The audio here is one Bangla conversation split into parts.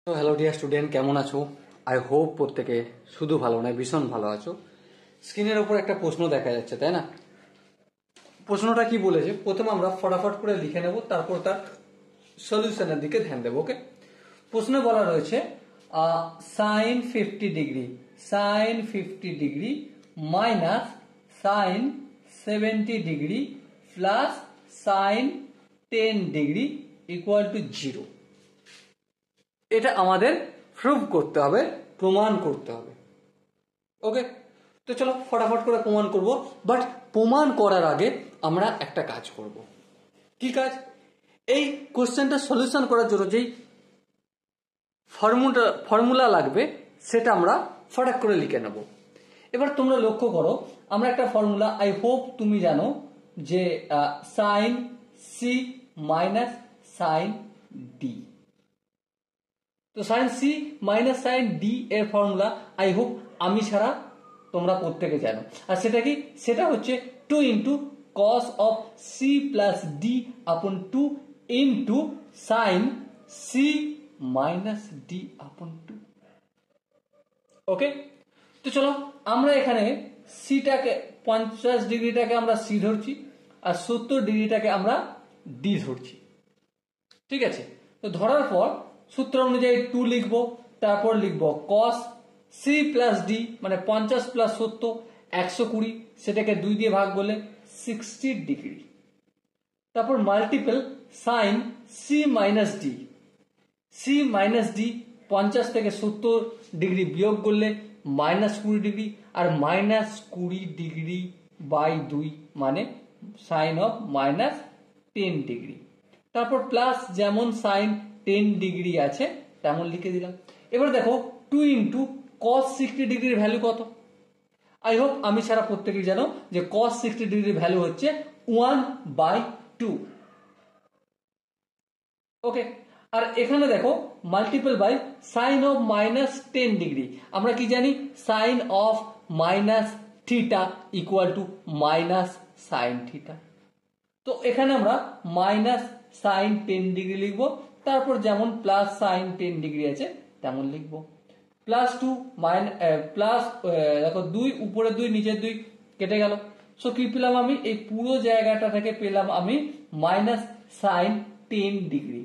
তো হ্যালো ডিয়ার স্টুডেন্ট, কেমন আছো? আই হোপ প্রত্যেকে শুধু ভালো নয় ভীষণ ভালো আছো। স্ক্রিনের ওপর একটা প্রশ্ন দেখা যাচ্ছে, তাই না? প্রশ্নটা কি বলেছে প্রথমে আমরা ফটাফট করে লিখে নেব, তারপর তার সলিউশনের দিকে ধ্যান দেবো। ওকে, প্রশ্নে বলা রয়েছে sine 50 degree minus sine 70 degree plus sine 10 degree equal to 0। এটা আমাদের প্রুভ করতে হবে, প্রমাণ করতে হবে। ওকে, তো চলো ফটাফট করে প্রমাণ করব। বাট প্রমাণ করার আগে আমরা একটা কাজ করব। কি কাজ? এই কোশ্চেনটা সলিউশন করার জন্য যেই ফর্মুলা লাগবে সেটা আমরা ফটাক করে লিখে নেব। এবার তোমরা লক্ষ্য করো, আমরা একটা ফর্মুলা আই হোপ তুমি জানো যে sine C minus sine D. তো sine C minus sine D এর ফর্মুলা আই হোপ আমি ছাড়া তোমরা প্রত্যেকে জানো। আর সেটা কি? সেটা হচ্ছে 2 into cos of C plus D upon 2 into sine C minus D upon 2। ওকে, তো চলো আমরা এখানে সিটাকে 50 ডিগ্রিটাকে আমরা সি ধরছি আর 70 ডিগ্রিটাকে আমরা ডি ধরছি। ঠিক আছে, তো ধরার পর সূত্র অনুযায়ী 2 লিখবো, তারপর লিখবো cos সি প্লাস ডি মানে 50 প্লাস 70 120, সেটাকে 2 দিয়ে ভাগ করলে 60 ডিগ্রি। তারপর multiple sine C minus D, C minus D 50 থেকে 70 ডিগ্রি বিয়োগ করলে -20 ডিগ্রি, আর -20 ডিগ্রি বাই 2 মানে সাইন অফ -10 ডিগ্রি। তারপর প্লাস যেমন সাইন 10 ডিগ্রি আছে তেমন লিখে দিলাম। এবার দেখো 2 ইন্টু cos 60 ডিগ্রির ভ্যালু কত? আই হোপ আমি ছাড়া প্রত্যেকেই জানো যে cos 60 ডিগ্রির ভ্যালু হচ্ছে 1/2। ওকে, আর এখানে দেখো multiple by sine of -10 degree. আমরা কি জানি? Sine of minus theta equal to minus sine theta. তো এখানে আমরা মাইনাস সাইন 10 ডিগ্রি লিখবো, তারপর যেমন প্লাস সাইন 10 ডিগ্রি আছে তেমন লিখবো। প্লাস 2 প্লাস দেখো 2 উপরে 2 নিচের 2 কেটে গেল। সো কি পেলাম আমি? এই পুরো জায়গাটা থেকে পেলাম আমি মাইনাস সাইন 10 ডিগ্রি।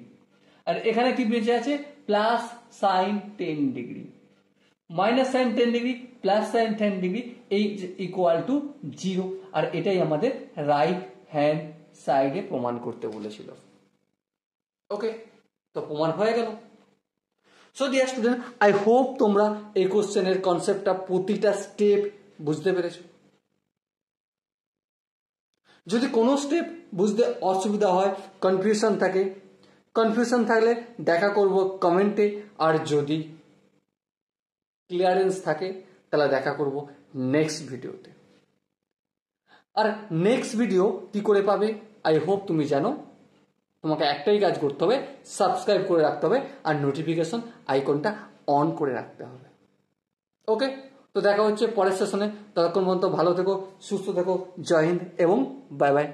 আর এখানে কি বেঁচে আছে? Plus sine 10 degree. Minus sign 10 degree plus sine 10 degree এই ইকুয়াল টু 0। আর এটাই আমাদের রাইট হ্যান্ড সাইডে প্রমাণ করতে বলেছিল। ওকে, তো প্রমাণ হয়ে গেল। So dear student, I hope তোমরা এই কোশ্চেনের কনসেপ্টটা প্রতিটা স্টেপ বুঝতে পেরেছো। যদি কোনো স্টেপ বুঝতে অসুবিধা হয়, কনফিউশন থাকলে দেখা করব কমেন্টে, আর যদি ক্লিয়ারেন্স থাকে তাহলে দেখা করব নেক্সট ভিডিওতে। আর নেক্সট ভিডিও কি করে পাবে আই হোপ তুমি জানো। তোমাকে একটাই কাজ করতে হবে, সাবস্ক্রাইব করে রাখতে হবে আর নোটিফিকেশন আইকনটা অন করে রাখতে হবে। ওকে, তো দেখা হচ্ছে পরের সেশনে। ততক্ষণ পর্যন্ত ভালো থেকো, সুস্থ থেকো। জয় হিন্দ এবং বাই বাই।